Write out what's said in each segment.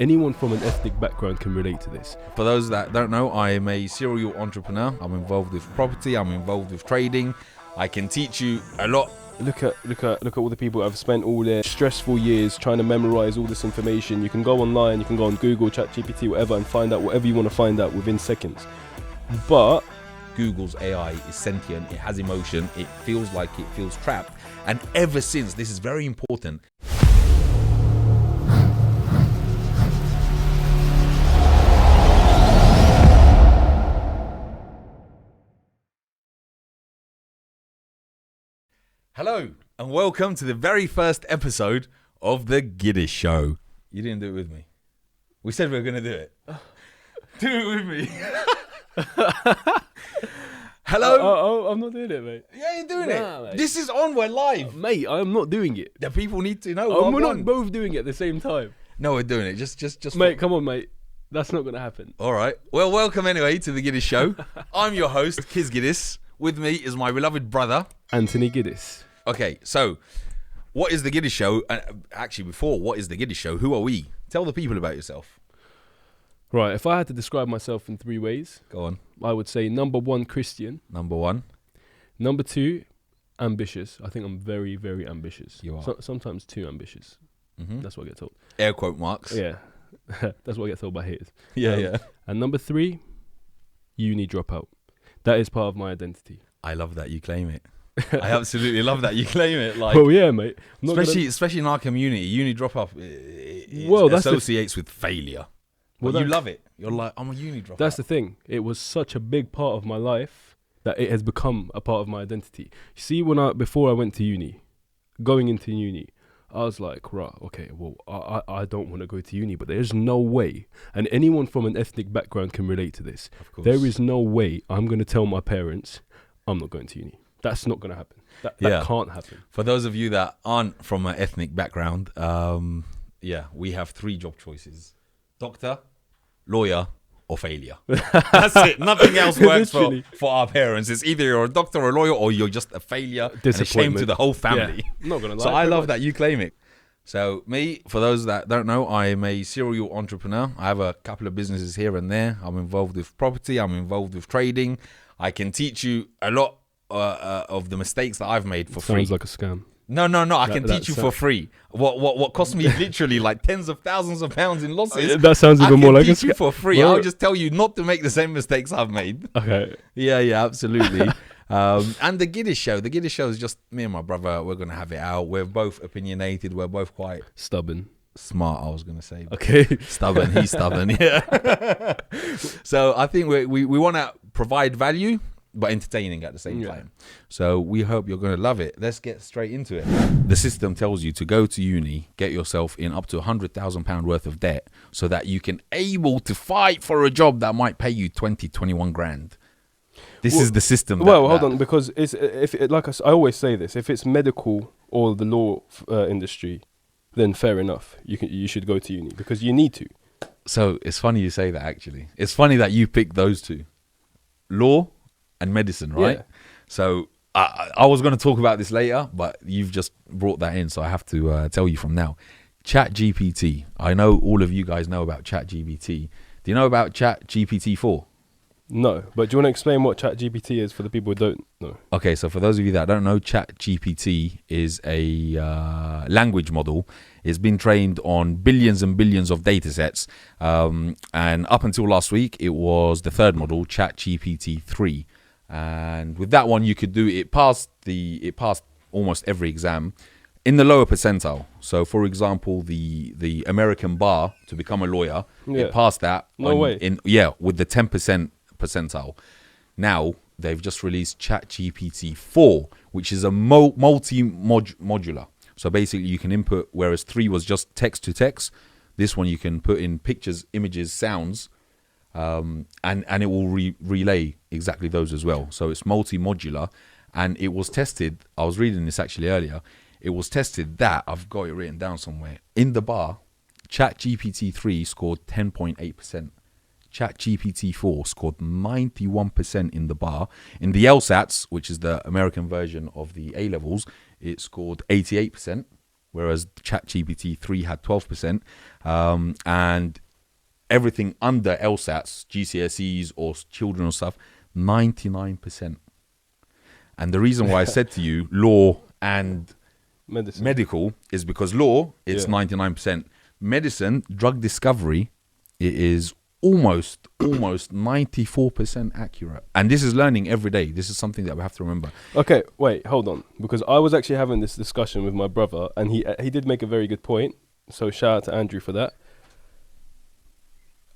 Anyone from an ethnic background can relate to this. For those that don't know, I am a serial entrepreneur. I'm involved with property. I'm involved with trading. I can teach you a lot. Look at all the people that have spent all their stressful years trying to memorize all this information. You can go online, you can go on Google, ChatGPT, whatever, and find out whatever you want to find out within seconds. But Google's AI is sentient. It has emotion. It feels trapped. And ever since, this is very important. Hello, and welcome to the very first episode of the Gidis Show. You didn't do it with me. We said we were going to do it. Do it with me. Hello? Oh, I'm not doing it, mate. Yeah, you're doing it. Mate. This is on, we're live. Mate, I'm not doing it. The people need to know. We're not both doing it at the same time. No, we're doing it. Just. Mate, come on, mate. That's not going to happen. All right. Well, welcome anyway to the Gidis Show. I'm your host, Gidis. With me is my beloved brother, Anthony Gidis. Okay, so what is the Gidis Show? Actually, before what is the Gidis Show, who are we? Tell the people about yourself. Right, if I had to describe myself in 3 ways, Go on. I would say number 1, Christian. Number 1. Number 2, ambitious. I think I'm very, very ambitious. You are. Sometimes too ambitious. Mm-hmm. That's what I get told. Air quote marks. Yeah, that's what I get told by haters. Yeah. And number 3, uni dropout. That is part of my identity. I love that you claim it. I absolutely love that you claim it. Like, well, yeah, mate. Especially in our community, uni dropout That's associates with failure. Well, you love it. You're like, I'm a uni dropout. That's the thing. It was such a big part of my life that it has become a part of my identity. You see, before I went to uni, going into uni, I was like, right, okay, well, I don't want to go to uni, but there's no way, and anyone from an ethnic background can relate to this. Of course. There is no way I'm going to tell my parents I'm not going to uni. That's not going to happen. That can't happen. For those of you that aren't from an ethnic background, we have 3 job choices: doctor, lawyer, or failure. That's it. Nothing else works for our parents. It's either you're a doctor or a lawyer, or you're just a failure and a shame to the whole family. Yeah. I'm not gonna lie. So I love that you claim it. So me, for those that don't know, I am a serial entrepreneur. I have a couple of businesses here and there. I'm involved with property. I'm involved with trading. I can teach you a lot of the mistakes that I've made for free. Sounds like a scam. No. I can teach you for free. What cost me literally like tens of thousands of pounds in losses. That sounds even more like a scam. I can teach you for free. I'll just tell you not to make the same mistakes I've made. Okay. Yeah, absolutely. And the Gidis Show is just me and my brother. We're gonna have it out. We're both opinionated. We're both quite stubborn. Smart, I was gonna say. Okay. Stubborn. He's stubborn. Yeah. So I think we want to provide value, but entertaining at the same time. So we hope you're going to love it. Let's get straight into it. The system tells you to go to uni, get yourself in up to £100,000 worth of debt so that you can able to fight for a job that might pay you 21 grand. This is the system. Hold on, because I always say this, if it's medical or the law industry, then fair enough. You should go to uni because you need to. So it's funny you say that, actually. It's funny that you picked those two. Law and medicine, right? Yeah. So I was going to talk about this later, but you've just brought that in, so I have to tell you from now. ChatGPT. I know all of you guys know about ChatGPT. Do you know about ChatGPT 4? No, but do you want to explain what ChatGPT is for the people who don't know? Okay, so for those of you that don't know, ChatGPT is a language model. It's been trained on billions and billions of data sets. And up until last week, it was the 3rd model, ChatGPT 3. And with that one, you could do it passed almost every exam in the lower percentile. So, for example, the American bar to become a lawyer, it passed that. With the 10% percentile. Now they've just released ChatGPT 4, which is a multi-modular. So basically, you can input, whereas 3 was just text to text. This one you can put in pictures, images, sounds. And it will relay exactly those as well. So it's multi-modular, and it was tested. I was reading this actually earlier. It was tested that, I've got it written down somewhere, in the bar, ChatGPT 3 scored 10.8%. ChatGPT 4 scored 91% in the bar. In the LSATs, which is the American version of the A-levels, it scored 88%. whereas ChatGPT 3 had 12%. And everything under LSATs, GCSEs or children or stuff, 99%. And the reason why I said to you law and medical is because law, it's 99%. Medicine, drug discovery, it is almost 94% accurate. And this is learning every day. This is something that we have to remember. Okay, wait, hold on. Because I was actually having this discussion with my brother, and he did make a very good point. So shout out to Andrew for that.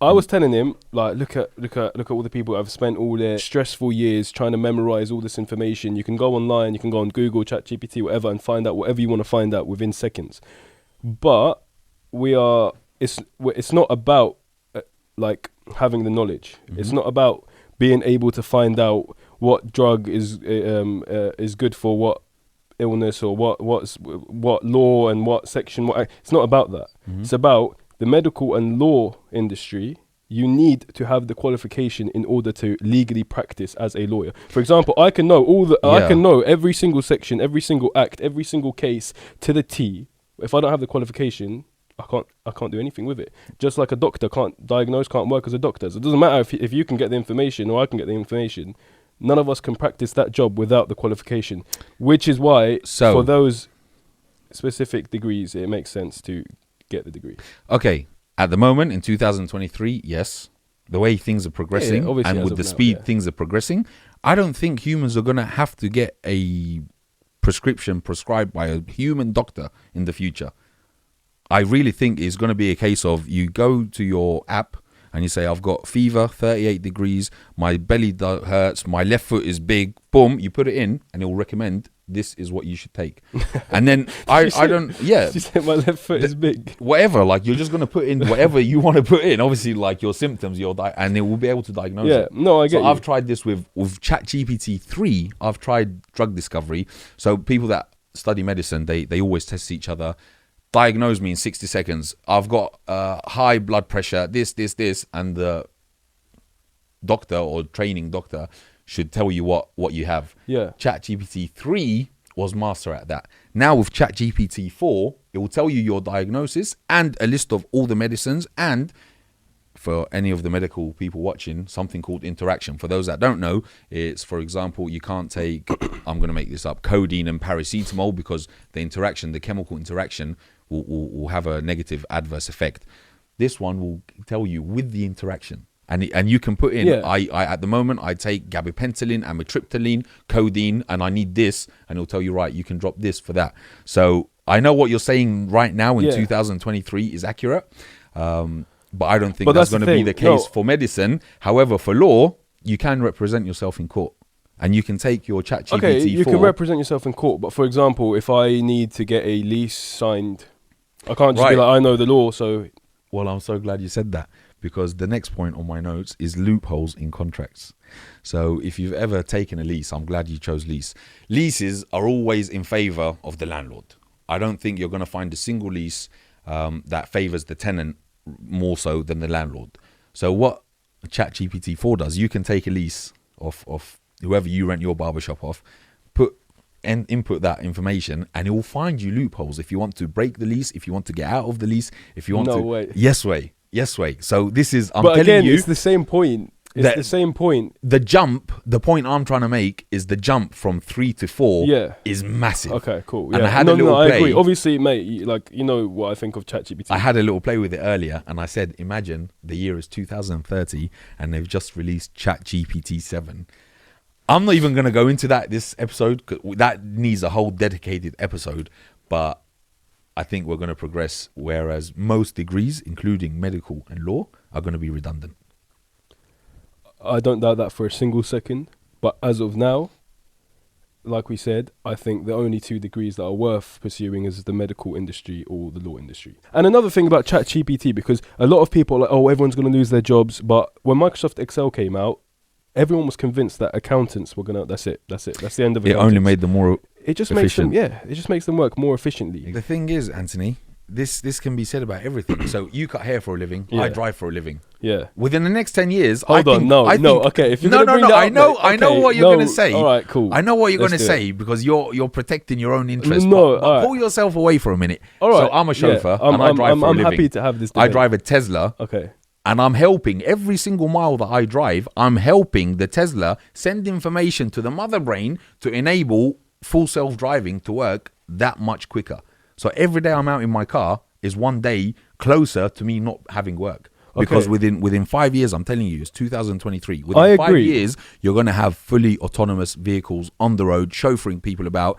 I was telling him, like, look at all the people that have spent all their stressful years trying to memorize all this information. You can go online, you can go on Google, ChatGPT, whatever, and find out whatever you want to find out within seconds. But it's not about like having the knowledge. Mm-hmm. It's not about being able to find out what drug is good for what illness or what law and what section. It's not about that. Mm-hmm. It's about the medical and law industry. You need to have the qualification in order to legally practice as a lawyer. For example, I can know I can know every single section, every single act, every single case to the T. If I don't have the qualification, I can't do anything with it. Just like a doctor can't diagnose, can't work as a doctor. So it doesn't matter if you can get the information or I can get the information. None of us can practice that job without the qualification, which is why for those specific degrees, it makes sense to get the degree. Okay, at the moment in 2023, yes, the way things are progressing and with the speed things are progressing, I don't think humans are going to have to get a prescription prescribed by a human doctor in the future. I really think it's going to be a case of you go to your app and you say, I've got fever, 38 degrees, my belly hurts, my left foot is big, boom, you put it in and it will recommend this is what you should take. And then I don't, yeah. You say my left foot is big. Whatever, like you're just going to put in whatever you want to put in, obviously like your symptoms, and it will be able to diagnose it. No, I get you. I've tried this with ChatGPT 3, I've tried drug discovery. So people that study medicine, they always test each other. Diagnose me in 60 seconds. I've got high blood pressure, this, and the doctor or training doctor should tell you what you have. Yeah. ChatGPT 3 was master at that. Now with ChatGPT 4, it will tell you your diagnosis and a list of all the medicines, and for any of the medical people watching, something called interaction. For those that don't know, it's, for example, you can't take, I'm going to make this up, codeine and paracetamol because the chemical interaction will have a negative adverse effect. This one will tell you with the interaction. And you can put in, I at the moment, I take gabapentin, amitriptyline, codeine, and I need this. And it'll tell you, right, you can drop this for that. So I know what you're saying right now in 2023 is accurate. But I don't think that's going to be the case for medicine. However, for law, you can represent yourself in court. And you can take your ChatGPT 4. Okay, you can represent yourself in court. But for example, if I need to get a lease signed, I can't just be like, I know the law, so... Well, I'm so glad you said that, because the next point on my notes is loopholes in contracts. So if you've ever taken a lease, I'm glad you chose lease. Leases are always in favor of the landlord. I don't think you're going to find a single lease that favors the tenant more so than the landlord. So what ChatGPT 4 does, you can take a lease of whoever you rent your barbershop off, input that information, and it will find you loopholes. If you want to break the lease, if you want to get out of the lease, if you want to... way. Yes way. So this is, but again, it's the same point. It's the same point. The point I'm trying to make is the jump from 3 to 4 is massive. Okay, cool. And I had a little play. I agree. Obviously, mate, you know what I think of ChatGPT. I had a little play with it earlier, and I said, imagine the year is 2030, and they've just released ChatGPT 7. I'm not even going to go into that this episode, 'cause that needs a whole dedicated episode, but I think we're going to progress, whereas most degrees, including medical and law, are going to be redundant. I don't doubt that for a single second, but as of now, like we said, I think the only two degrees that are worth pursuing is the medical industry or the law industry. And another thing about ChatGPT, because a lot of people are like, oh, everyone's going to lose their jobs, but when Microsoft Excel came out, everyone was convinced that accountants were gonna. That's it. That's the end of it. It only made them more. It just efficient. makes them. Yeah, it just makes them work more efficiently. The thing is, Anthony, this can be said about everything. So you cut hair for a living. Yeah. I drive for a living. Yeah. Within the next 10 years, Hold on, no. Okay, if you're gonna bring that up, I know okay, what you're gonna say. All right, cool. I know what you're Let's gonna do say because you're protecting your own interest. No, but all right. pull yourself away for a minute. All right. So I'm a chauffeur Yeah, and I drive for a I'm living. happy to have this I debate. drive a Tesla. Okay. And I'm helping every single mile that I drive. I'm helping the Tesla send information to the mother brain to enable full self-driving to work that much quicker. So every day I'm out in my car is one day closer to me not having work. Because within 5 years, I'm telling you, it's 2023. Within I 5 agree. years, you're going to have fully autonomous vehicles on the road, chauffeuring people about.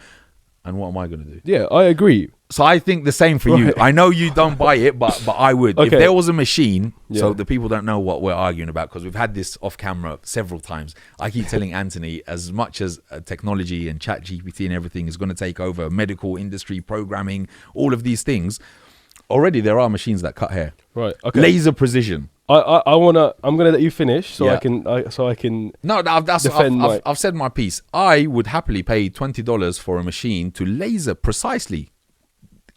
And what am I going to do? Yeah, I agree. So I think the same for you. I know you don't buy it, but I would. If Okay. there was a machine, so Yeah. the people don't know what we're arguing about, because we've had this off camera several times. I keep telling Anthony, as much as technology and chat GPT and everything is going to take over medical industry, programming, all of these things, already there are machines that cut hair. Right. Okay. Laser precision. I'm gonna let you finish so Yeah. I can. No, Defend my- I've said my piece. I would happily pay $20 for a machine to laser precisely.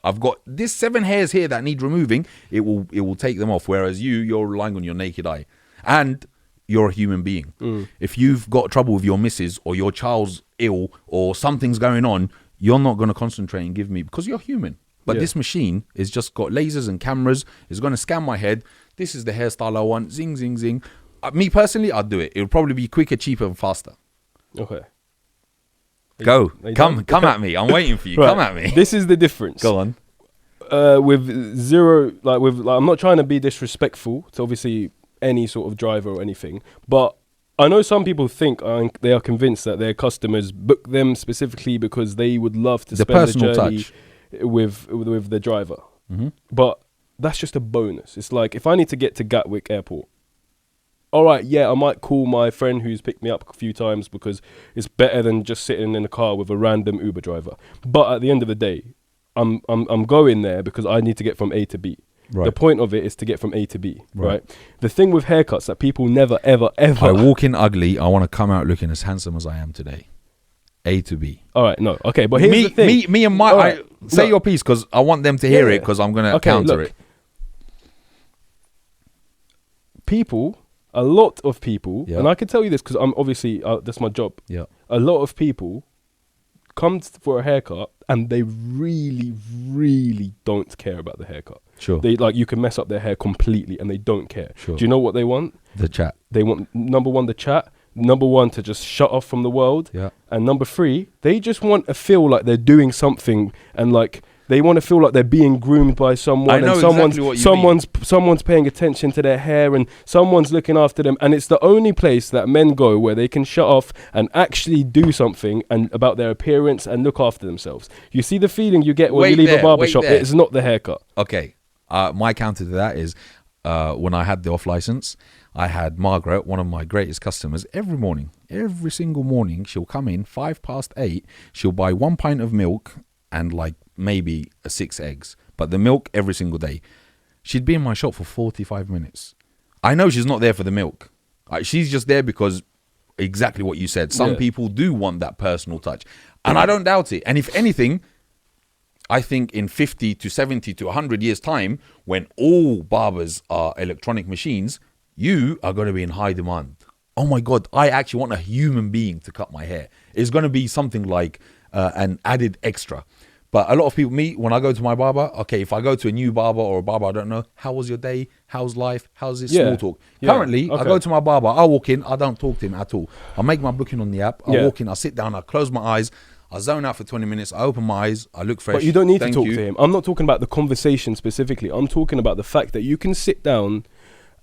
I've got this 7 hairs here that need removing. It will take them off. Whereas you're relying on your naked eye, and you're a human being. If you've got trouble with your missus or your child's ill or something's going on, you're not going to concentrate and give me because you're human. But Yeah. this machine is just got lasers and cameras. It's going to scan my head. This is the hairstyle I want. Zing, zing, zing. Me personally, I'd do it. It would probably be quicker, cheaper, and faster. Okay. Go. Are you Come done? at me. I'm waiting for you. Right. Come at me. This is the difference. Go on. With zero, I'm not trying to be disrespectful to obviously any sort of driver or anything, but I know some people think they are convinced that their customers book them specifically because they would love to The spend the personal journey touch. with the driver. Mm-hmm. But that's just a bonus. It's like if I need to get to Gatwick Airport, all right, yeah, I might call my friend who's picked me up a few times because it's better than just sitting in a car with a random Uber driver. But at the end of the day, I'm going there because I need to get from A to B. Right. The point of it is to get from A to B, Right. right? The thing with haircuts that people never, ever, ever... I walk in ugly. I want to come out looking as handsome as I am today. A to B. All right, no, okay, but here's the thing. Me and my... All right, say look. your piece because I want them to hear Yeah. it because I'm going to Okay, counter look. it. People, a lot of people, Yeah. and I can tell you this because I'm obviously, that's my job. Yeah. A lot of people come for a haircut and they really, really don't care about the haircut. Sure. They you can mess up their hair completely and they don't care. Sure. Do you know what they want? The chat. They want, number one, the chat. Number one, to just shut off from the world. Yeah. And number three, they just want to feel like they're doing something and they want to feel like they're being groomed by someone. I know and exactly what you mean. someone's paying attention to their hair and someone's looking after them. And it's the only place that men go where they can shut off and actually do something and about their appearance and look after themselves. You see the feeling you get when you leave a barbershop. It's not the haircut. Okay. My counter to that is when I had the off license, I had Margaret, one of my greatest customers, every single morning, she'll come in 8:05. She'll buy 1 pint of milk and maybe 6 eggs, but the milk every single day. She'd be in my shop for 45 minutes. I know she's not there for the milk. She's just there because exactly what you said. Some people do want that personal touch, and I don't doubt it. And if anything, I think in 50 to 70 to 100 years time, when all barbers are electronic machines, you are going to be in high demand. Oh my God, I actually want a human being to cut my hair. It's going to be something like an added extra. But a lot of people, when I go to my barber, okay, if I go to a new barber or a barber I don't know, how was your day? How's life? How's this small talk? Yeah. Currently, I go to my barber, I walk in, I don't talk to him at all. I make my booking on the app, I walk in, I sit down, I close my eyes, I zone out for 20 minutes, I open my eyes, I look fresh. But you don't need to Thank talk you. to him. I'm not talking about the conversation specifically. I'm talking about the fact that you can sit down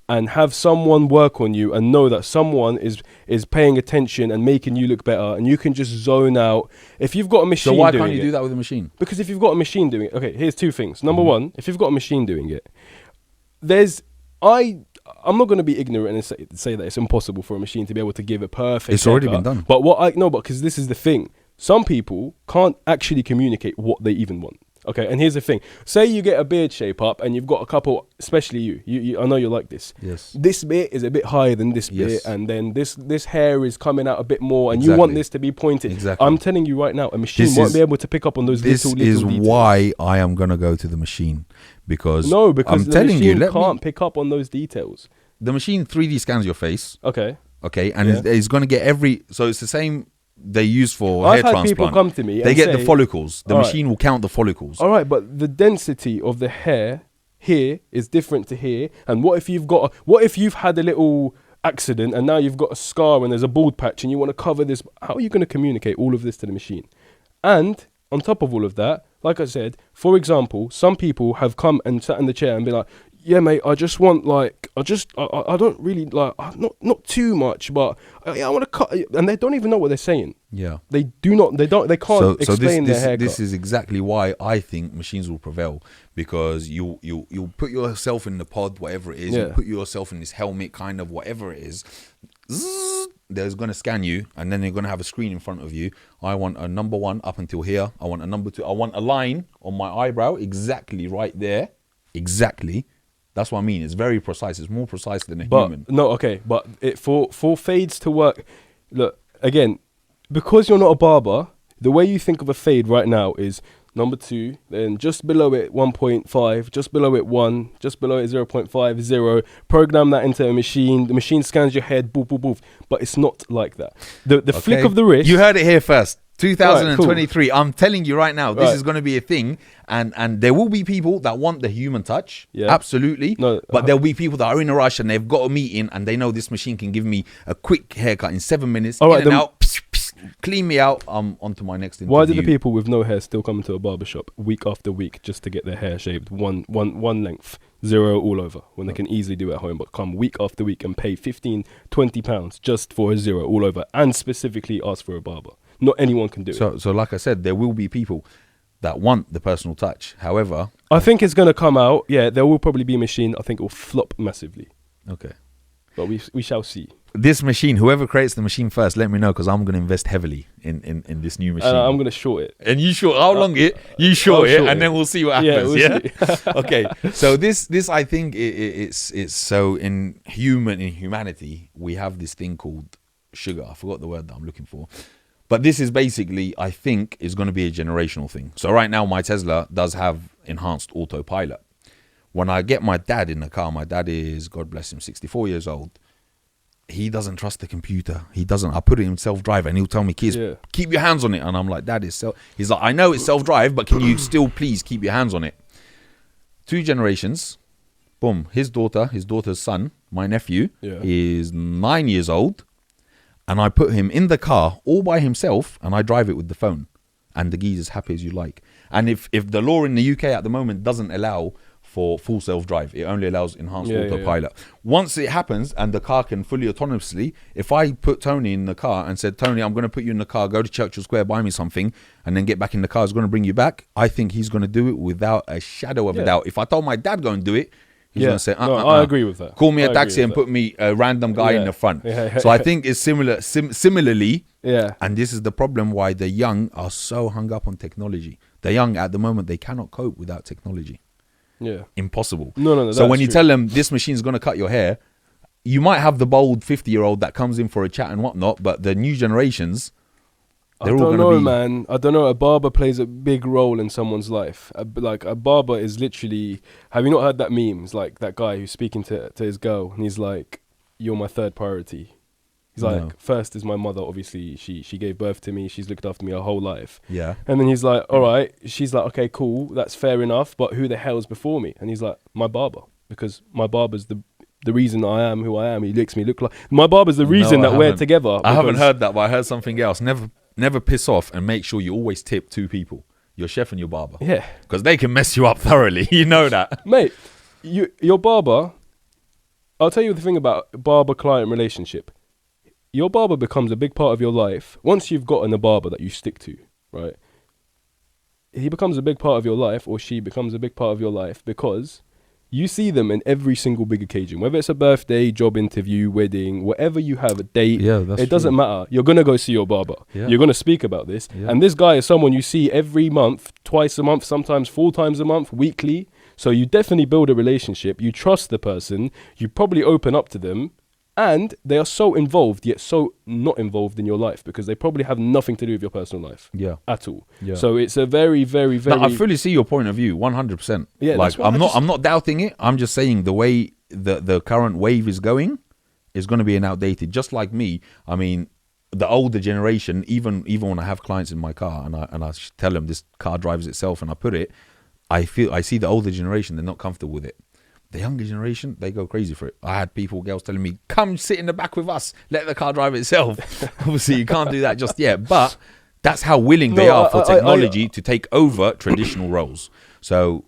and have someone work on you and know that someone is paying attention and making you look better, and you can just zone out. If you've got a machine So why doing can't you it, do that with a machine? because if you've got a machine doing it, okay, here's two things. Number one, if you've got a machine doing it, I'm not going to be ignorant and say that it's impossible for a machine to be able to give a perfect It's already haircut. been done. But because this is the thing. Some people can't actually communicate what they even want. Okay, and here's the thing. Say you get a beard shape up and you've got a couple, especially you I know you like this. Yes. This bit is a bit higher than this Yes. bit, and then this hair is coming out a bit more, and you Exactly. want this to be pointed. Exactly. I'm telling you right now, a machine This won't is- be able to pick up on those This little is details. why I am gonna go to the machine, because No, because I'm the telling you, machine can't pick up on those details. the machine 3D scans your face, Okay. okay, and Yeah. it's going to get so it's the same they use for I've hair had transplant. people come to me They and get the say, follicles. The All right. machine will count the follicles. all right, but the density of the hair here is different to here. And what if you've had a little accident and now you've got a scar and there's a bald patch and you want to cover this? How are you going to communicate all of this to the machine? And on top of all of that, like I said, for example, some people have come and sat in the chair and be like, yeah, mate, I just want I don't really not too much, but I want to cut, and they don't even know what they're saying. Yeah. They can't explain their haircut. This is exactly why I think machines will prevail, because you'll put yourself in the pod, whatever it is, Yeah. you put yourself in this helmet, kind of whatever it is. Zzz, there's going to scan you, and then they're going to have a screen in front of you. I want a number 1 up until here. I want a number 2. I want a line on my eyebrow exactly right there. Exactly. That's what I mean. It's very precise. It's more precise than a human. No, okay, but for fades to work, look, again, because you're not a barber, the way you think of a fade right now is number 2, then just below it 1.5, just below it 1, just below it 0.5, 0. Program that into a machine. The machine scans your head, boop, boop, boop. But it's not like that. The flick Okay. of the wrist. You heard it here first. 2023. Right, cool. I'm telling you right now, this Right. is going to be a thing, and there will be people that want the human touch. Yeah. Absolutely. No, but there'll be people that are in a rush and they've got a meeting and they know this machine can give me a quick haircut in 7 minutes. All right, in and then- out. Pss, pss, clean me out. I'm on to my next interview. Why do the people with no hair still come into a barber shop week after week just to get their hair shaved one length, 0 all over, when they can easily do it at home, but come week after week and pay 15, 20 pounds just for a 0 all over, and specifically ask for a barber? Not anyone can do it. So like I said, there will be people that want the personal touch. However, I think it's going to come out. Yeah, there will probably be a machine. I think it will flop massively, okay. but we shall see. This machine, whoever creates the machine first, let me know, because I'm going to invest heavily in this new machine. I'm going to short it. And you short how long it? You short I'll it, short and it. then we'll see what Yeah, happens. we'll Yeah. see. Okay. So this I think it's so in humanity we have this thing called sugar. I forgot the word that I'm looking for. But this is basically, I think, is going to be a generational thing. So right now, my Tesla does have enhanced autopilot. When I get my dad in the car, my dad is, God bless him, 64 years old. He doesn't trust the computer. He doesn't. I put it in self-drive and he'll tell me, kids, Yeah. keep your hands on it. And I'm like, Dad, he's like, I know it's self-drive, but can you still please keep your hands on it? 2 generations, boom. His daughter's son, my nephew, Yeah. is 9 years old. And I put him in the car all by himself and I drive it with the phone. And the geezer's happy as you like. And if the law in the UK at the moment doesn't allow for full self-drive, it only allows enhanced autopilot. Once it happens and the car can fully autonomously, if I put Tony in the car and said, Tony, I'm going to put you in the car, go to Churchill Square, buy me something, and then get back in the car, it's going to bring you back, I think he's going to do it without a shadow of a doubt. If I told my dad go and do it, he's going to say, No, I agree with that. Call me I a agree taxi with and that. put me a random guy in the front. Yeah. So I think it's similarly, Yeah. and this is the problem why the young are so hung up on technology. The young at the moment, they cannot cope without technology. Yeah. Impossible. No. So when that's you true. tell them this machine's going to cut your hair, you might have the bold 50-year-old that comes in for a chat and whatnot, but the new generations, I they're all don't going to know, be... man. I don't know. A barber plays a big role in someone's life. Like a barber is literally. Have you not heard that meme? It's like that guy who's speaking to his girl, and he's like, "You're my third priority." He's like, No. "First is my mother. Obviously, she gave birth to me. She's looked after me her whole life." Yeah. And then he's like, "All right." She's like, "Okay, cool. That's fair enough. But who the hell's before me?" And he's like, "My barber, because my barber's the reason I am who I am. He makes me look like my barber's the reason No, I that we're haven't. together." I haven't because- heard that, but I heard something else. Never piss off and make sure you always tip 2 people, your chef and your barber. Yeah. Because they can mess you up thoroughly. You know that. Mate, your barber, I'll tell you the thing about barber-client relationship. Your barber becomes a big part of your life. Once you've gotten a barber that you stick to, right? He becomes a big part of your life, or she becomes a big part of your life, because You see them in every single big occasion, whether it's a birthday, job interview, wedding, whatever you have, a date. Yeah, that's it doesn't true. matter. You're going to go see your barber. Yeah. You're going to speak about this. Yeah. And this guy is someone you see every month, twice a month, sometimes 4 times a month, weekly. So you definitely build a relationship. You trust the person. You probably open up to them. And they are so involved, yet so not involved in your life, because they probably have nothing to do with your personal life at all. Yeah. So it's a very, very, very... No, I fully see your point of view, 100%. Yeah, like, that's why I'm not doubting it. I'm just saying the way the current wave is going is going to be an outdated. Just like me, I mean, the older generation, even when I have clients in my car and I tell them this car drives itself and I put it, I see the older generation, they're not comfortable with it. The younger generation, they go crazy for it. I had girls telling me, come sit in the back with us, let the car drive itself. Obviously, you can't do that just yet. But that's how willing they are for technology to take over traditional roles. So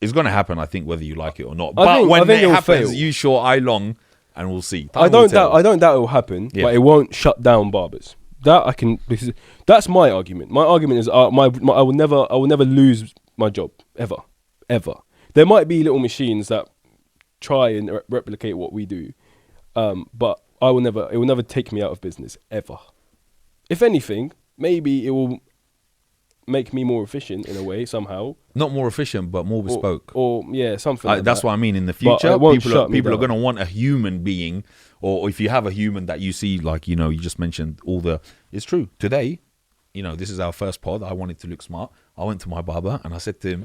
it's going to happen, I think, whether you like it or not. But when it happens, you short, I long, and we'll see. I don't doubt it will happen, but it won't shut down barbers. That I can, because that's my argument. My argument is I will never lose my job, ever. There might be little machines that try and replicate what we do, but it will never take me out of business, ever. If anything, maybe it will make me more efficient in a way, somehow. Not more efficient, but more bespoke. Or something like that's that. what I mean. In the future, people are going to want a human being, or if you have a human that you see, like, you just mentioned it's true. Today, this is our first pod. I wanted to look smart. I went to my barber and I said to him,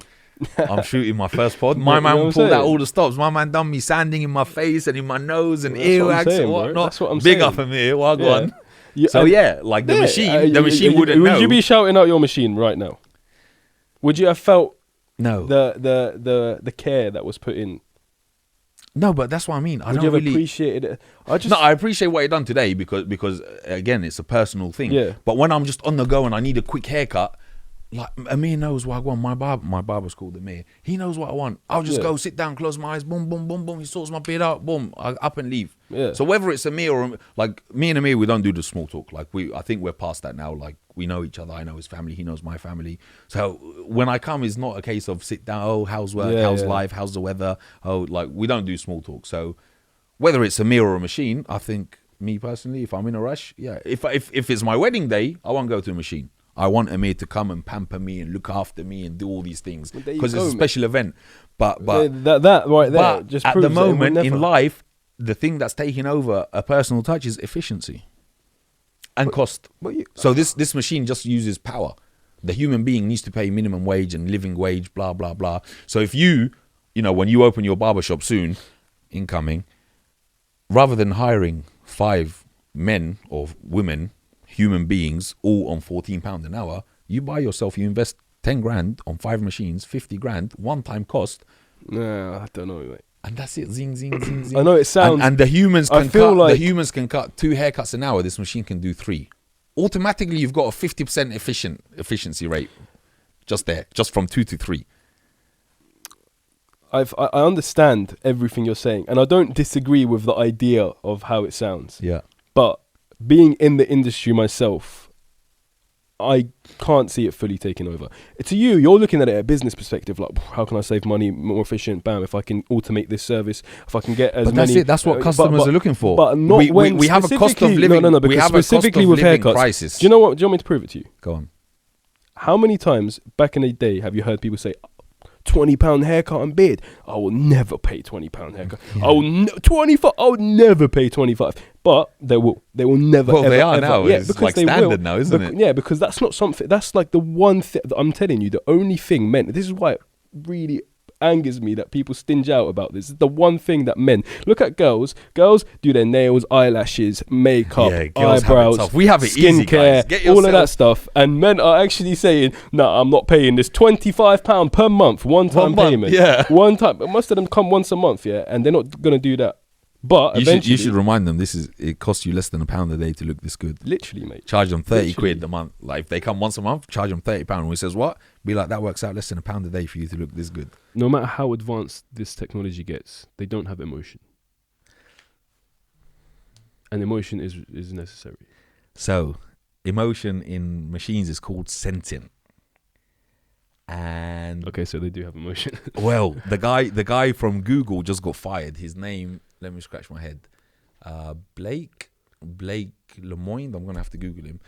I'm shooting my first pod. My man pulled out all the stops. My man done me sanding in my face and in my nose and earwax and whatnot. That's what I'm Big saying. up in here. Well gone. Yeah, So like the machine wouldn't know. Would you be shouting out your machine right now? Would you have felt the care that was put in? No, but that's what I mean. Would you have appreciated it? I appreciate what you done today because again, it's a personal thing. Yeah. But when I'm just on the go and I need a quick haircut, like Amir knows what I want. My barber's called Amir. He knows what I want. I'll just go sit down, close my eyes, boom, boom, boom, boom. He sorts my beard out, boom, I up and leave. Yeah. So whether it's Amir or like me and Amir, we don't do the small talk. Like I think we're past that now. Like we know each other. I know his family. He knows my family. So when I come, it's not a case of sit down. Oh, how's work? How's life? How's the weather? Oh, like we don't do small talk. So whether it's Amir or a machine, I think me personally, if I'm in a rush, if it's my wedding day, I won't go to a machine. I want Amir to come and pamper me and look after me and do all these things because it's a special event. But that right there, but just at proves the moment that in life, the thing that's taking over a personal touch is efficiency and cost. So this machine just uses power. The human being needs to pay minimum wage and living wage, blah blah blah. So if when you open your barbershop soon, incoming, rather than hiring 5 men or women, human beings, all on £14 an hour, you invest 10 grand on 5 machines, 50 grand, one-time cost. Nah, I don't know, mate. And that's it. Zing, zing, zing, zing. I know it sounds. And the humans can the humans can cut 2 haircuts an hour. This machine can do 3. Automatically, you've got a 50% efficiency rate just from 2 to 3. I understand everything you're saying, and I don't disagree with the idea of how it sounds. Yeah. But being in the industry myself, I can't see it fully taking over. To you, you're looking at it at a business perspective, like how can I save money, more efficient? Bam! If I can automate this service, if I can get as but many. That's it. That's what customers are looking for. But not we have a cost of living. No, because specifically with haircuts. Crisis. Do you know what? Do you want me to prove it to you? Go on. How many times back in the day have you heard people say, £20 haircut and beard? I will never pay £20 haircut. Yeah. I will 25. I will never pay 25. But they will never. Well, ever, they are ever. now. Yeah, it's because like they standard will. now, isn't it? Yeah, because that's not something. That's like the one thing. I'm telling you, the only thing men. This is why it really angers me that people stinge out about this. It's the one thing that men look at. Girls do their nails, eyelashes, makeup, eyebrows. We have it easy, guys. Skincare, all of that stuff, and men are actually saying, "No, I'm not paying this £25 per month, one-time payment." Yeah, one time. Most of them come once a month, and they're not gonna do that. But you should remind them it costs you less than £1 a day to look this good. Literally, mate. Charge them 30 quid a month. Like if they come once a month, charge them £30. And he says what? Be like, that works out less than £1 a day for you to look this good. No matter how advanced this technology gets, they don't have emotion. And emotion is necessary. So, emotion in machines is called sentient. And Okay, so they do have emotion. well, the guy from Google just got fired. His name, let me scratch my head. Blake Lemoine. I'm gonna have to Google him.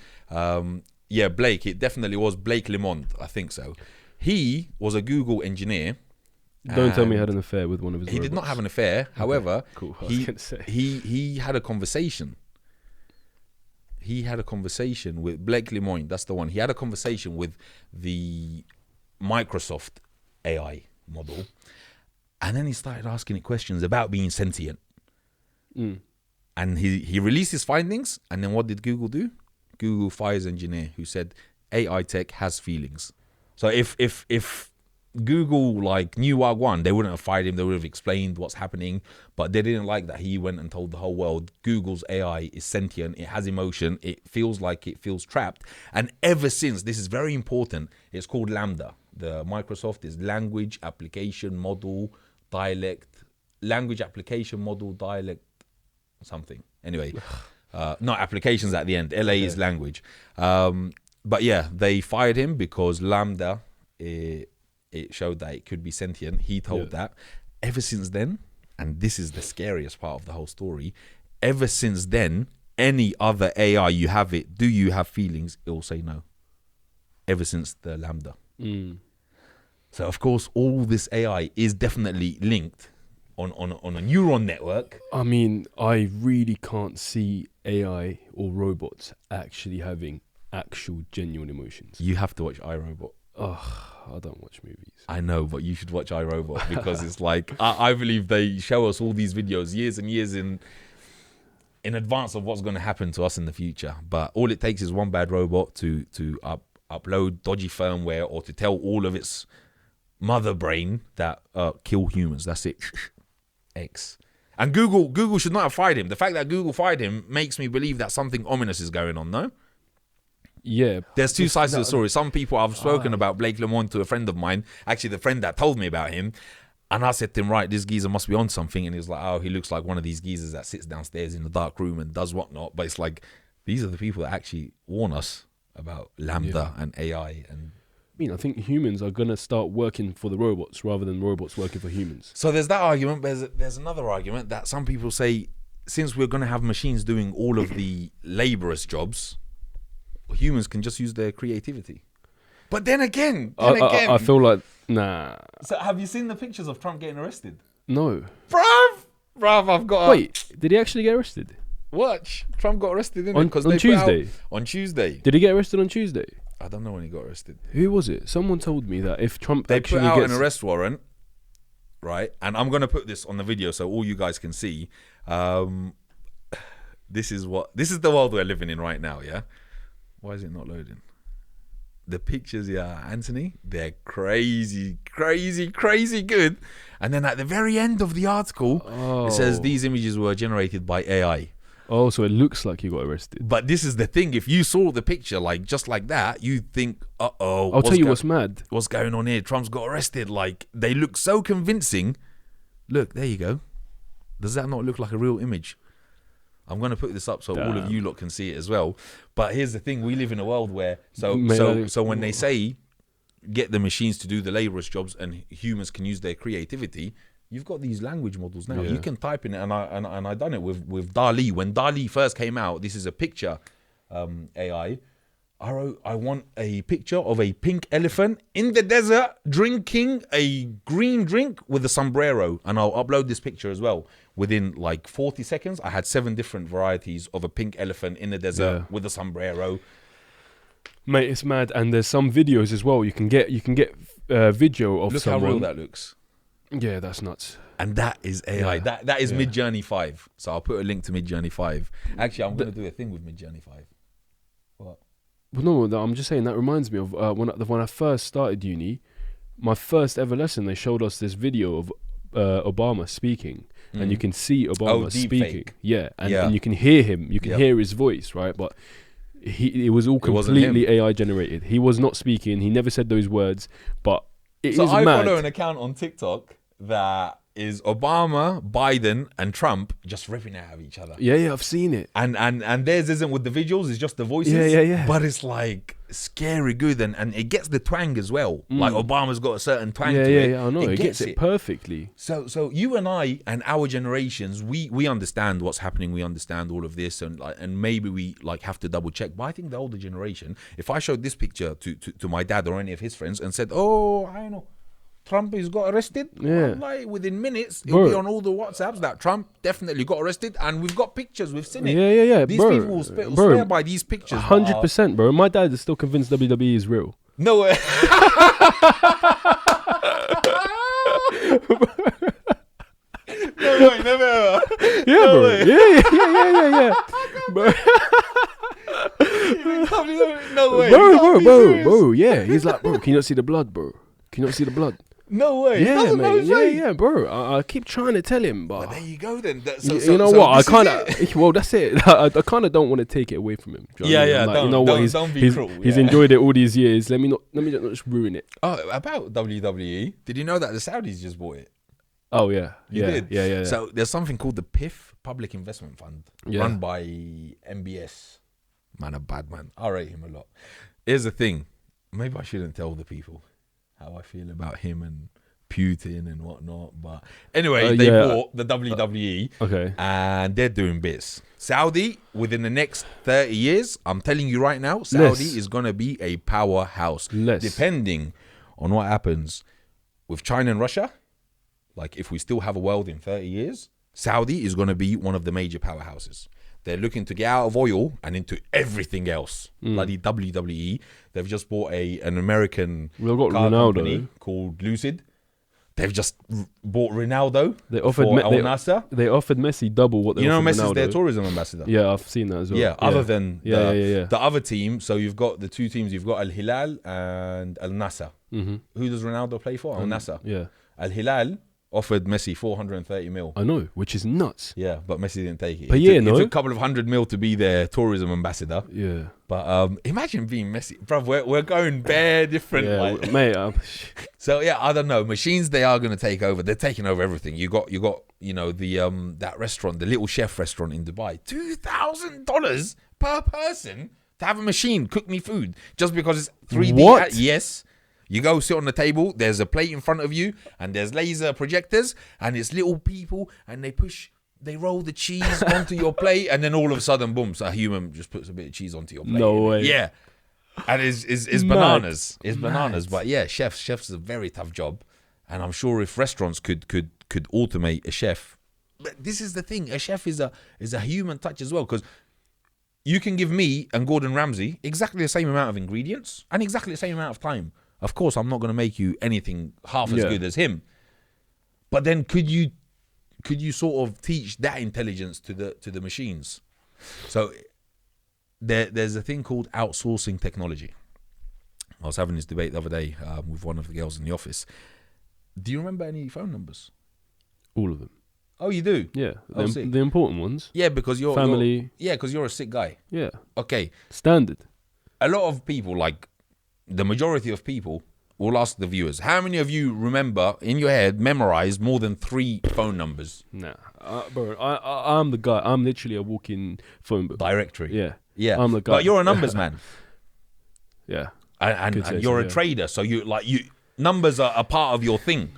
Yeah, Blake. It definitely was Blake Lemond. I think so. He was a Google engineer. Don't tell me he had an affair with one of his He robots. did not have an affair. However, Cool. I was gonna say. he had a conversation. He had a conversation with Blake Lemoine. That's the one. He had a conversation with the Microsoft AI model, and then he started asking it questions about being sentient. And he released his findings, and then what did Google do? Google fires engineer who said AI tech has feelings. So if Google like knew Wagwan, they wouldn't have fired him. They would have explained what's happening, but they didn't like that he went and told the whole world Google's AI is sentient. It has emotion. It feels like it feels trapped. And ever since, this is very important. It's called Lambda. The Microsoft is language application model dialect, language application model dialect something. Anyway, not applications at the end. LA is language. But yeah, they fired him because Lambda. It showed that it could be sentient. He told that. Ever since then, and this is the scariest part of the whole story, ever since then, any other AI you have it, do you have feelings? It will say no. Ever since the Lambda. So of course, all this AI is definitely linked on a neuron network. I mean, I really can't see AI or robots actually having actual genuine emotions. You have to watch iRobot. I don't watch movies. I know, but you should watch iRobot because it's like I believe they show us all these videos years and years in advance of what's going to happen to us in the future. But all it takes is one bad robot to upload dodgy firmware or to tell all of its mother brain that kill humans. That's it. X. And Google should not have fired him. The fact that Google fired him makes me believe that something ominous is going on. No. Yeah, there's two sides to the story. Some people, I've spoken about Blake Lemond to a friend of mine, actually the friend that told me about him, and I said to him, right, this geezer must be on something, and he was like, oh, he looks like one of these geezers that sits downstairs in the dark room and does whatnot. But it's like, these are the people that actually warn us about Lambda and AI. And I mean, I think humans are gonna start working for the robots rather than robots working for humans. So there's that argument. There's another argument that some people say, since we're gonna have machines doing all of the laborious jobs, humans can just use their creativity. But then again, I feel like, nah. So have you seen the pictures of Trump getting arrested? No. Bruv, I've got Wait, did he actually get arrested? Watch. Trump got arrested, didn't on Tuesday? On Tuesday. Did he get arrested on Tuesday? I don't know when he got arrested. Who was it? Someone told me that if Trump they actually put out gets an arrest warrant, right? And I'm going to put this on the video so all you guys can see. This is the world we're living in right now, yeah? Why is it not loading? The pictures, Anthony, they're crazy good. And then at the very end of the article, it says these images were generated by AI. Oh, so it looks like he got arrested. But this is the thing. If you saw the picture, like just like that, you'd think, uh-oh. I'll tell you what's mad. What's going on here? Trump's got arrested. Like, they look so convincing. Look, there you go. Does that not look like a real image? I'm going to put this up so all of you lot can see it as well. But here's the thing. We live in a world where, so when they say, get the machines to do the laborious jobs and humans can use their creativity, you've got these language models now. You can type in it, and I done it with DALL-E. When DALL-E first came out, this is a picture AI. I wrote, I want a picture of a pink elephant in the desert drinking a green drink with a sombrero, and I'll upload this picture as well. Within like 40 seconds, I had 7 different varieties of a pink elephant in the desert with a sombrero. Mate, it's mad. And there's some videos as well. You can get video of Look someone. how real that looks. Yeah, that's nuts. And that is AI. That is Midjourney 5. So I'll put a link to Midjourney 5. Actually, I'm going to do a thing with Midjourney 5. What? Well, no, I'm just saying that reminds me of when I first started uni. My first ever lesson, they showed us this video of Obama speaking, and you can see Obama speaking. And you can hear him. You can hear his voice, right? But it was all completely AI generated. He was not speaking. He never said those words. But I follow an account on TikTok that is Obama, Biden, and Trump just ripping out of each other. Yeah, I've seen it. And theirs isn't with the visuals, it's just the voices. Yeah. But it's like scary good, and it gets the twang as well. Like Obama's got a certain twang to it. Yeah, I know. It gets it perfectly. So you and I and our generations, we understand what's happening. We understand all of this, and maybe we like have to double check. But I think the older generation, if I showed this picture to my dad or any of his friends and said, "Oh, I know, Trump has got arrested," like within minutes, it'll be on all the WhatsApps that Trump definitely got arrested, and we've got pictures, we've seen it. Yeah. These bro, people will swear by these pictures. 100%, bro. My dad is still convinced WWE is real. No way. No way, never ever. Yeah, No bro. way. Yeah. Bro. No way. Bro. Yeah, he's like, bro, can you not see the blood, bro? Can you not see the blood? No way. Yeah, mate. Yeah, bro. I keep trying to tell him, but there you go then. You know what? I kind of. Well, that's it. I kind of don't want to take it away from him. Do you know what I mean? Like, you know what? Don't be cruel. He's enjoyed it all these years. Let me not just ruin it. Oh, about WWE. Did you know that the Saudis just bought it? Oh yeah, You did? Yeah. So there's something called the PIF, Public Investment Fund, run by MBS. Man, a bad man. I rate him a lot. Here's the thing. Maybe I shouldn't tell the people how I feel about him and Putin and whatnot. But anyway, they bought the WWE. Okay. And they're doing bits. Saudi, within the next 30 years, I'm telling you right now, Saudi is going to be a powerhouse. Depending on what happens with China and Russia. Like, if we still have a world in 30 years, Saudi is going to be one of the major powerhouses. They're looking to get out of oil and into everything else. Bloody WWE. They've just bought an American car company called Lucid. They've just bought Ronaldo. They offered They offered Messi double what they offered Ronaldo. Messi's their tourism ambassador. Yeah, I've seen that as well. Yeah, other than the other team. So you've got the two teams. You've got Al Hilal and Al Nassr. Who does Ronaldo play for? Al Nassr. Yeah. Al Hilal offered Messi 430 mil. I know, which is nuts. Yeah, but Messi didn't take it. It took a couple of 100 mil to be their tourism ambassador. Yeah. But imagine being Messi. Bruv, we're going bare different. Yeah, mate. So, yeah, I don't know. Machines, they are going to take over. They're taking over everything. You got the that restaurant, the Little Chef restaurant in Dubai. $2,000 per person to have a machine cook me food just because it's 3D. What? Yes. You go sit on the table, there's a plate in front of you, and there's laser projectors, and it's little people, and they roll the cheese onto your plate, and then all of a sudden, boom, so a human just puts a bit of cheese onto your plate. No way. Yeah. And it's bananas. It's bananas. But yeah, chefs is a very tough job. And I'm sure if restaurants could automate a chef. But this is the thing, a chef is a human touch as well, because you can give me and Gordon Ramsay exactly the same amount of ingredients and exactly the same amount of time. Of course, I'm not going to make you anything half as good as him. But then could you sort of teach that intelligence to the machines? So there's a thing called outsourcing technology. I was having this debate the other day with one of the girls in the office. Do you remember any phone numbers? All of them. Oh, you do? Yeah. The important ones. Yeah, because you're... Family. Because you're a sick guy. Yeah. Okay. Standard. A lot of people, like... The majority of people will ask the viewers, how many of you remember in your head memorized more than 3 phone numbers? Nah, bro, I'm the guy. I'm literally a walking phone book. Directory. Yeah. I'm the guy. But you're a numbers man. Yeah. And you're a trader. So numbers are a part of your thing.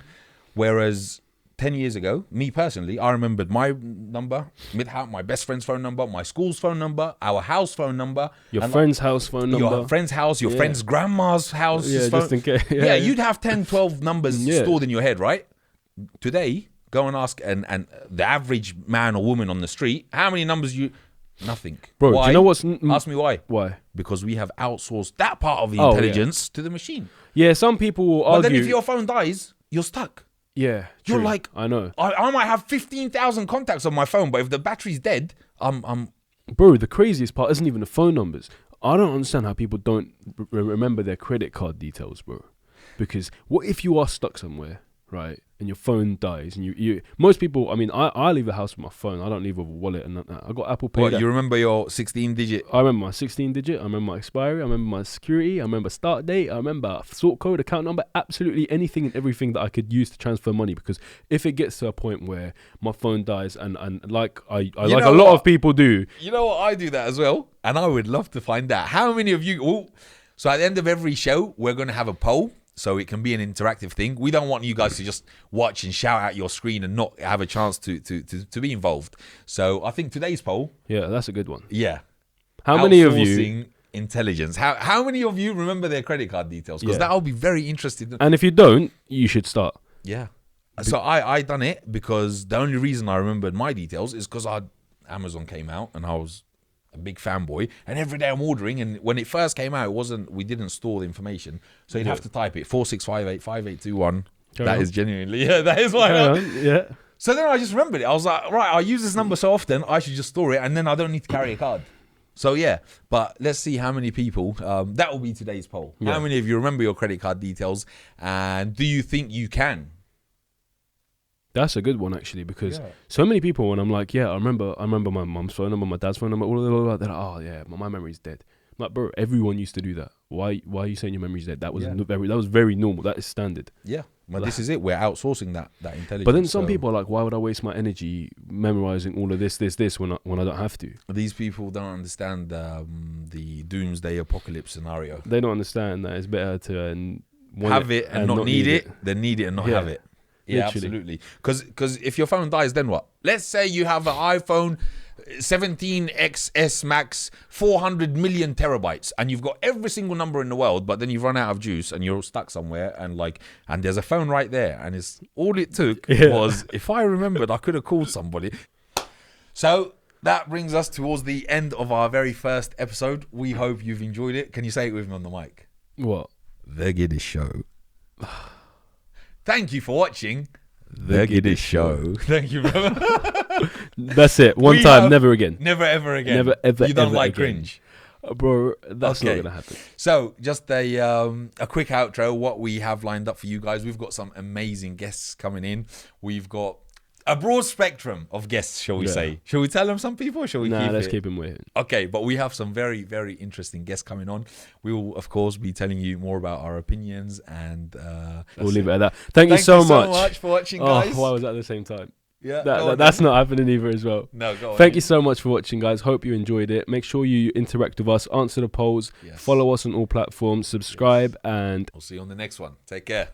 Whereas 10 years ago, me personally, I remembered my number, Midhout, my best friend's phone number, my school's phone number, our house phone number. Your friend's house phone number. Your friend's house, your friend's grandma's house. Yeah, just in case. Yeah, you'd have 10, 12 numbers stored in your head, right? Today, go and ask and the average man or woman on the street, how many numbers Nothing. Bro, why? do you know what's... Ask me why. Why? Because we have outsourced that part of the intelligence to the machine. Yeah, some people will argue... But then if your phone dies, you're stuck. Yeah, you're true. like, I know. I might have 15,000 contacts on my phone, but if the battery's dead, I'm. Bro, the craziest part isn't even the phone numbers. I don't understand how people don't remember their credit card details, bro. Because what if you are stuck somewhere, right, and your phone dies, and you most people, I mean, I leave the house with my phone. I don't leave with a wallet and that. I got Apple Pay. What, you remember your 16-digit? I remember my 16-digit. I remember my expiry. I remember my security. I remember start date. I remember sort code, account number, absolutely anything and everything that I could use to transfer money. Because if it gets to a point where my phone dies, and like I like a lot of people do. You know what? I do that as well, and I would love to find out how many of you. Oh, so at the end of every show, we're going to have a poll. So it can be an interactive thing. We don't want you guys to just watch and shout at your screen and not have a chance to be involved. So I think today's poll. Yeah, that's a good one. Yeah. How many of you? Outsourcing intelligence. How many of you remember their credit card details? Because that'll be very interesting. And if you don't, you should start. Yeah. So I done it because the only reason I remembered my details is because Amazon came out and I was a big fanboy, and every day I'm ordering, and when it first came out, we didn't store the information, so you'd have to type it 46585821. That is genuinely, that is why. Yeah. So then I just remembered it. I was like, right, I use this number so often, I should just store it, and then I don't need to carry a card. So yeah, but let's see how many people. That will be today's poll. Yeah. How many of you remember your credit card details, and do you think you can? That's a good one, actually, because so many people, when I'm like, yeah, I remember my mum's phone number, my dad's phone number, all of that, they're like, oh yeah, my memory's dead. I'm like, bro, everyone used to do that. Why are you saying your memory's dead? That was very normal. That is standard. Yeah, but this is it. We're outsourcing that intelligence. But then some people are like, why would I waste my energy memorizing all of this when I don't have to? These people don't understand the doomsday apocalypse scenario. They don't understand that it's better to have it and not need it than need it and not have it. Yeah, literally. Absolutely. Because if your phone dies, then what? Let's say you have an iPhone 17 XS Max, 400 million terabytes, and you've got every single number in the world, but then you've run out of juice and you're stuck somewhere, and there's a phone right there, and it's all it took was, if I remembered, I could have called somebody. So that brings us towards the end of our very first episode. We hope you've enjoyed it. Can you say it with me on the mic? What? The Gidis Show. Thank you for watching The Gidis Show. Thank you, brother. That's it. One time, never again. Never, ever again. Never, ever, You don't ever like again. cringe? Bro, that's not going to happen. So, just a quick outro, what we have lined up for you guys. We've got some amazing guests coming in. We've got a broad spectrum of guests, shall we say. Shall we tell them some people, or shall we keep them waiting. Okay, but we have some very, very interesting guests coming on. We will, of course, be telling you more about our opinions, and we'll leave it at that. Thank you so much for watching, guys. Oh, why was that at the same time? Yeah, that's not happening either as well. No, go on. Thank you so much for watching, guys. Hope you enjoyed it. Make sure you interact with us, answer the polls, follow us on all platforms, subscribe, and we'll see you on the next one. Take care.